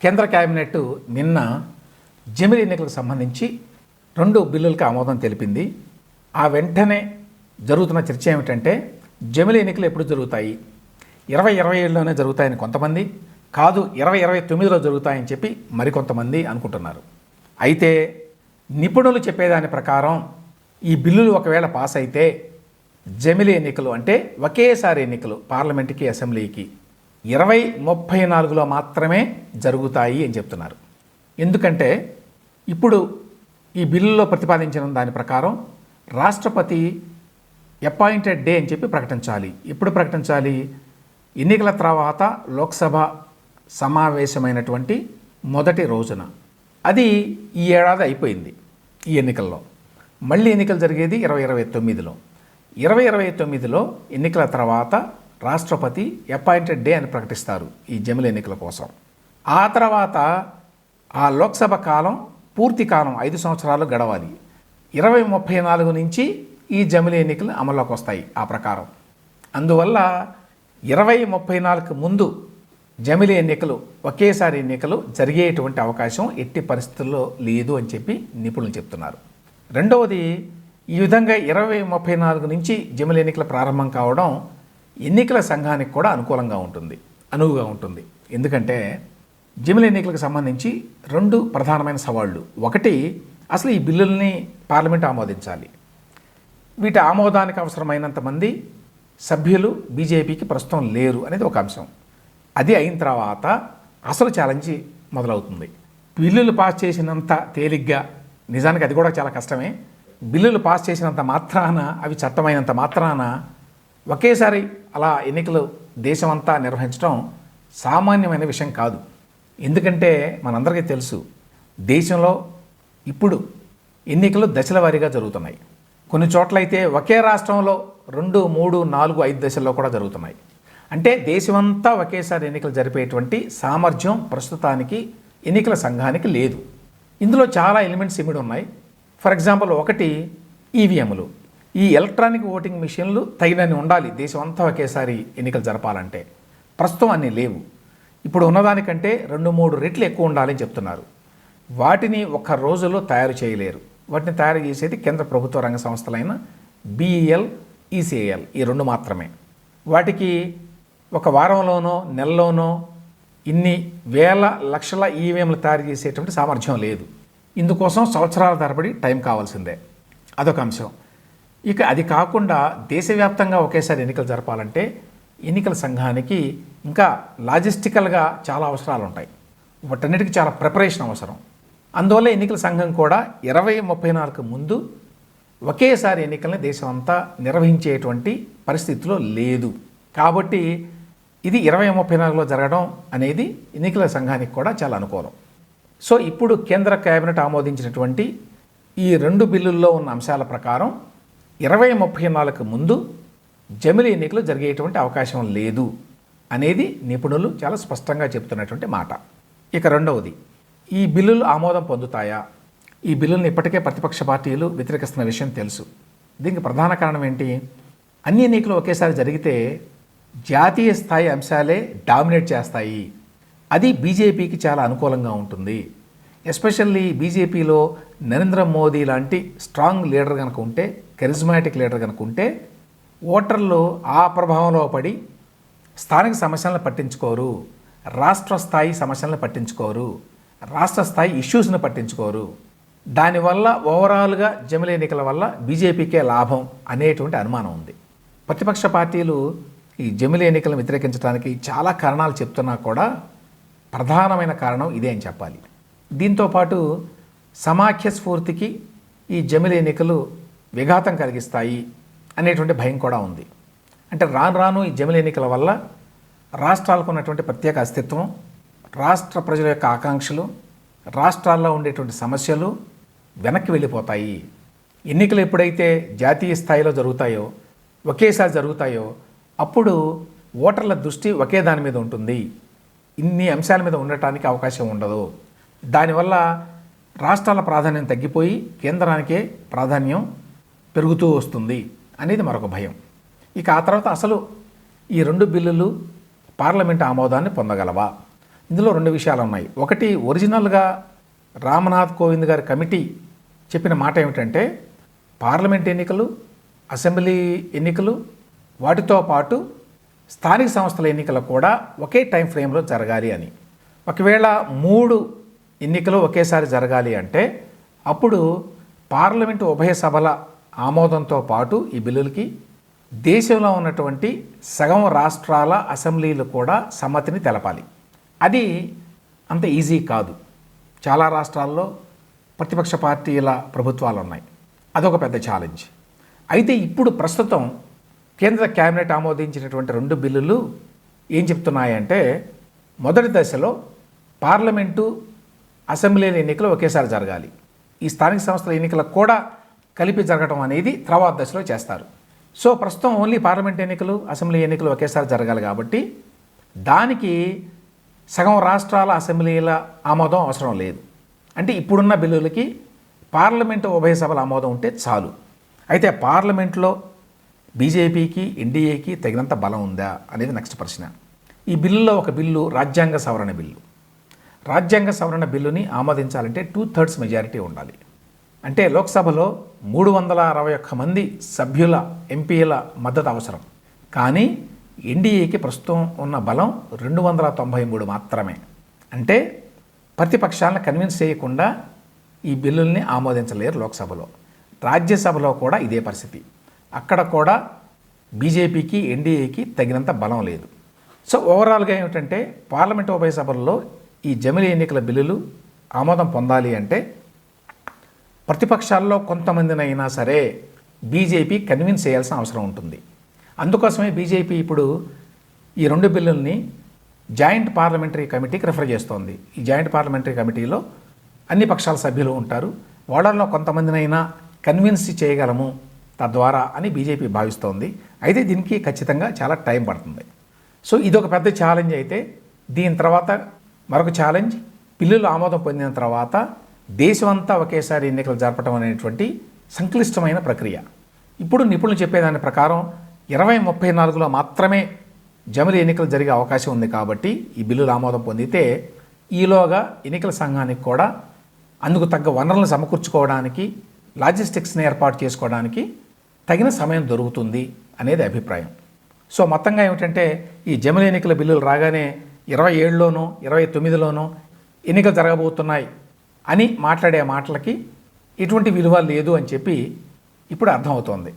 కేంద్ర కేబినెట్ నిన్న జమిలి ఎన్నికలకు సంబంధించి 2 బిల్లులకు ఆమోదం తెలిపింది. ఆ వెంటనే జరుగుతున్న చర్చ ఏమిటంటే జమిలి ఎన్నికలు ఎప్పుడు జరుగుతాయి? 2027లోనే జరుగుతాయని కొంతమంది, కాదు 2029లో జరుగుతాయని చెప్పి మరికొంతమంది అనుకుంటున్నారు. అయితే నిపుణులు చెప్పేదాని ప్రకారం ఈ బిల్లులు ఒకవేళ పాస్ అయితే జమిలి ఎన్నికలు అంటే ఒకేసారి ఎన్నికలు పార్లమెంటుకి, అసెంబ్లీకి 2034లో మాత్రమే జరుగుతాయి అని చెప్తున్నారు. ఎందుకంటే ఇప్పుడు ఈ బిల్లులో ప్రతిపాదించిన దాని ప్రకారం రాష్ట్రపతి అపాయింటెడ్ డే అని చెప్పి ప్రకటించాలి. ఎప్పుడు ప్రకటించాలి? ఎన్నికల తర్వాత లోక్సభ సమావేశమైనటువంటి మొదటి రోజున. అది ఈ ఏడాది అయిపోయింది. ఈ ఎన్నికల్లో మళ్ళీ ఎన్నికలు జరిగేది 2029లో. 2029లో ఎన్నికల తర్వాత రాష్ట్రపతి అపాయింటెడ్ డే అని ప్రకటిస్తారు ఈ జమిలి ఎన్నికల కోసం. ఆ తర్వాత ఆ లోక్సభ కాలం పూర్తి కాలం 5 సంవత్సరాలు గడవాలి. 2034 నుంచి ఈ జమిలి ఎన్నికలు అమల్లోకి వస్తాయి ఆ ప్రకారం. అందువల్ల 2034కు ముందు జమిలి ఎన్నికలు ఒకేసారి ఎన్నికలు జరిగేటువంటి అవకాశం ఎట్టి పరిస్థితుల్లో లేదు అని చెప్పి నిపుణులు చెప్తున్నారు. రెండవది, ఈ విధంగా 2034 నుంచి జమిలి ఎన్నికల ప్రారంభం కావడం ఎన్నికల సంఘానికి కూడా అనువుగా ఉంటుంది. ఎందుకంటే జమిలి ఎన్నికలకు సంబంధించి 2 ప్రధానమైన సవాళ్లు. ఒకటి, అసలు ఈ బిల్లుల్ని పార్లమెంట్ ఆమోదించాలి. వీటి ఆమోదానికి అవసరమైనంత మంది సభ్యులు బీజేపీకి ప్రస్తుతం లేరు అనేది ఒక అంశం. అది అయిన తర్వాత అసలు ఛాలెంజ్ మొదలవుతుంది. బిల్లులు పాస్ చేసినంత తేలిగ్గా, నిజానికి అది కూడా చాలా కష్టమే, బిల్లులు పాస్ చేసినంత మాత్రాన, అవి చట్టమైనంత మాత్రాన ఒకేసారి అలా ఎన్నికలు దేశమంతా నిర్వహించడం సామాన్యమైన విషయం కాదు. ఎందుకంటే మనందరికీ తెలుసు, దేశంలో ఇప్పుడు ఎన్నికలు దశల వారీగా జరుగుతున్నాయి. కొన్ని చోట్లయితే ఒకే రాష్ట్రంలో 2, 3, 4, 5 దశల్లో కూడా జరుగుతున్నాయి. అంటే దేశమంతా ఒకేసారి ఎన్నికలు జరిపేటువంటి సామర్థ్యం ప్రస్తుతానికి ఎన్నికల సంఘానికి లేదు. ఇందులో చాలా ఎలిమెంట్స్ ఇమిడి ఉన్నాయి. ఫర్ ఎగ్జాంపుల్, ఒకటి ఈవీఎంలు. ఈ ఎలక్ట్రానిక్ ఓటింగ్ మిషన్లు తగినన్ని ఉండాలి దేశమంతా ఒకేసారి ఎన్నికలు జరపాలంటే. ప్రస్తుతం అన్నీ లేవు. ఇప్పుడు ఉన్నదానికంటే 2-3 రెట్లు ఎక్కువ ఉండాలని చెప్తున్నారు. వాటిని ఒక్క రోజులో తయారు చేయలేరు. వాటిని తయారు చేసేది కేంద్ర ప్రభుత్వ రంగ సంస్థలైన BEL, ECIL, ఈ 2 మాత్రమే. వాటికి ఒక వారంలోనో నెలలోనో ఇన్ని వేల లక్షల ఈవీఎంలు తయారు చేసేటువంటి సామర్థ్యం లేదు. ఇందుకోసం సంవత్సరాల తరబడి టైం కావాల్సిందే. అదొక అంశం. ఇక అది కాకుండా దేశవ్యాప్తంగా ఒకేసారి ఎన్నికలు జరపాలంటే ఎన్నికల సంఘానికి ఇంకా లాజిస్టికల్గా చాలా అవసరాలు ఉంటాయి. వాటన్నిటికీ చాలా ప్రిపరేషన్ అవసరం. అందువల్ల ఎన్నికల సంఘం కూడా 2034కు ముందు ఒకేసారి ఎన్నికల్ని దేశమంతా నిర్వహించేటువంటి పరిస్థితిలో లేదు. కాబట్టి ఇది 2034లో జరగడం అనేది ఎన్నికల సంఘానికి కూడా చాలా అనుకూలం. సో ఇప్పుడు కేంద్ర కేబినెట్ ఆమోదించినటువంటి ఈ 2 బిల్లుల్లో ఉన్న అంశాల ప్రకారం 2034కు ముందు జమిలి ఎన్నికలు జరిగేటువంటి అవకాశం లేదు అనేది నిపుణులు చాలా స్పష్టంగా చెప్తున్నటువంటి మాట. ఇక రెండవది, ఈ బిల్లులు ఆమోదం పొందుతాయా? ఈ బిల్లులను ఇప్పటికే ప్రతిపక్ష పార్టీలు వ్యతిరేకిస్తున్న విషయం తెలుసు. దీనికి ప్రధాన కారణం ఏంటి? అన్ని ఎన్నికలు ఒకేసారి జరిగితే జాతీయ స్థాయి అంశాలే డామినేట్ చేస్తాయి. అది బీజేపీకి చాలా అనుకూలంగా ఉంటుంది. ఎస్పెషల్లీ బీజేపీలో నరేంద్ర మోదీ లాంటి స్ట్రాంగ్ లీడర్ కనుక ఉంటే, కరిజ్మాటిక్ లీడర్ కనుక ఉంటే, ఓటర్లు ఆ ప్రభావంలో పడి స్థానిక సమస్యలను పట్టించుకోరు, రాష్ట్ర స్థాయి సమస్యలను పట్టించుకోరు, రాష్ట్ర స్థాయి ఇష్యూస్ని పట్టించుకోరు. దానివల్ల ఓవరాల్గా జమిలి ఎన్నికల వల్ల బీజేపీకే లాభం అనేటువంటి అనుమానం ఉంది. ప్రతిపక్ష పార్టీలు ఈ జమిలి ఎన్నికలను వ్యతిరేకించడానికి చాలా కారణాలు చెప్తున్నా కూడా ప్రధానమైన కారణం ఇదే అని చెప్పాలి. దీంతోపాటు సమాఖ్య స్ఫూర్తికి ఈ జమిలి ఎన్నికలు విఘాతం కలిగిస్తాయి అనేటువంటి భయం కూడా ఉంది. అంటే రాను ఈ జమిలి ఎన్నికల వల్ల రాష్ట్రాలకు ఉన్నటువంటి ప్రత్యేక అస్తిత్వం, రాష్ట్ర ప్రజల యొక్క ఆకాంక్షలు, రాష్ట్రాల్లో ఉండేటువంటి సమస్యలు వెనక్కి వెళ్ళిపోతాయి. ఎన్నికలు ఎప్పుడైతే జాతీయ స్థాయిలో జరుగుతాయో, ఒకేసారి జరుగుతాయో, అప్పుడు ఓటర్ల దృష్టి ఒకే దాని మీద ఉంటుంది. ఇన్ని అంశాల మీద ఉండటానికి అవకాశం ఉండదు. దానివల్ల రాష్ట్రాల ప్రాధాన్యం తగ్గిపోయి కేంద్రానికే ప్రాధాన్యం పెరుగుతూ వస్తుంది అనేది మరొక భయం. ఇక ఆ తర్వాత అసలు ఈ 2 బిల్లులు పార్లమెంట్ ఆమోదాన్ని పొందగలవా? ఇందులో రెండు విషయాలు ఉన్నాయి. ఒకటి, ఒరిజినల్గా రామ్నాథ్ కోవింద్ గారి కమిటీ చెప్పిన మాట ఏమిటంటే పార్లమెంట్ ఎన్నికలు, అసెంబ్లీ ఎన్నికలు, వాటితో పాటు స్థానిక సంస్థల ఎన్నికలు కూడా ఒకే టైం ఫ్రేమ్లో జరగాలి అని. ఒకవేళ 3 ఎన్నికలు ఒకేసారి జరగాలి అంటే అప్పుడు పార్లమెంటు ఉభయ సభల ఆమోదంతో పాటు ఈ బిల్లులకి దేశంలో ఉన్నటువంటి సగం రాష్ట్రాల అసెంబ్లీలు కూడా సమ్మతిని తెలపాలి. అది అంత ఈజీ కాదు. చాలా రాష్ట్రాల్లో ప్రతిపక్ష పార్టీల ప్రభుత్వాలు ఉన్నాయి. అదొక పెద్ద ఛాలెంజ్. అయితే ఇప్పుడు ప్రస్తుతం కేంద్ర కేబినెట్ ఆమోదించినటువంటి 2 బిల్లులు ఏం చెప్తున్నాయంటే మొదటి దశలో పార్లమెంటు, అసెంబ్లీల ఎన్నికలు ఒకేసారి జరగాలి. ఈ స్థానిక సంస్థల ఎన్నికలకు కూడా కలిపి జరగడం అనేది తర్వాత దశలో చేస్తారు. సో ప్రస్తుతం ఓన్లీ పార్లమెంట్ ఎన్నికలు, అసెంబ్లీ ఎన్నికలు ఒకేసారి జరగాలి కాబట్టి దానికి సగం రాష్ట్రాల అసెంబ్లీల ఆమోదం అవసరం లేదు. అంటే ఇప్పుడున్న బిల్లులకి పార్లమెంటు ఉభయ సభల ఆమోదం ఉంటే చాలు. అయితే పార్లమెంట్లో బీజేపీకి, ఎన్డీఏకి తగినంత బలం ఉందా అనేది నెక్స్ట్ ప్రశ్న. ఈ బిల్లులో ఒక బిల్లు రాజ్యాంగ సవరణ బిల్లు. రాజ్యాంగ సవరణ బిల్లుని ఆమోదించాలంటే 2/3 మెజారిటీ ఉండాలి. అంటే లోక్సభలో 361 మంది సభ్యుల ఎంపీల మద్దతు అవసరం. కానీ ఎన్డీఏకి ప్రస్తుతం ఉన్న బలం 293 మాత్రమే. అంటే ప్రతిపక్షాలను కన్విన్స్ చేయకుండా ఈ బిల్లుల్ని ఆమోదించలేరు లోక్సభలో. రాజ్యసభలో కూడా ఇదే పరిస్థితి. అక్కడ కూడా బీజేపీకి, ఎన్డీఏకి తగినంత బలం లేదు. సో ఓవరాల్గా ఏమిటంటే పార్లమెంటు ఉభయ సభల్లో ఈ జమిలీ ఎన్నికల బిల్లులు ఆమోదం పొందాలి అంటే ప్రతిపక్షాల్లో కొంతమందినైనా సరే బీజేపీ కన్విన్స్ చేయాల్సిన అవసరం ఉంటుంది. అందుకోసమే బీజేపీ ఇప్పుడు ఈ 2 బిల్లుల్ని జాయింట్ పార్లమెంటరీ కమిటీకి రిఫర్ చేస్తోంది. ఈ జాయింట్ పార్లమెంటరీ కమిటీలో అన్ని పక్షాల సభ్యులు ఉంటారు. వాళ్ళల్లో కొంతమందినైనా కన్విన్స్ చేయగలము తద్వారా అని బీజేపీ భావిస్తోంది. అయితే దీనికి ఖచ్చితంగా చాలా టైం పడుతుంది. సో ఇదొక పెద్ద ఛాలెంజ్. అయితే దీని తర్వాత మరొక ఛాలెంజ్, బిల్లులు ఆమోదం పొందిన తర్వాత దేశమంతా ఒకేసారి ఎన్నికలు జరపడం అనేటువంటి సంక్లిష్టమైన ప్రక్రియ. ఇప్పుడు నిపుణులు చెప్పేదాని ప్రకారం 2034లో మాత్రమే జమిలీ ఎన్నికలు జరిగే అవకాశం ఉంది. కాబట్టి ఈ బిల్లులు ఆమోదం పొందితే ఈలోగా ఎన్నికల సంఘానికి కూడా అందుకు తగ్గ వనరులను సమకూర్చుకోవడానికి, లాజిస్టిక్స్ని ఏర్పాటు చేసుకోవడానికి తగిన సమయం దొరుకుతుంది అనేది అభిప్రాయం. సో మొత్తంగా ఏమిటంటే ఈ జమిలీ ఎన్నికల బిల్లులు రాగానే 27లోనో 29లోనో ఎన్నికలు జరగబోతున్నాయి అని మాట్లాడే మాటలకి ఎటువంటి విలువ లేదు అని చెప్పి ఇప్పుడు అర్థమవుతోంది.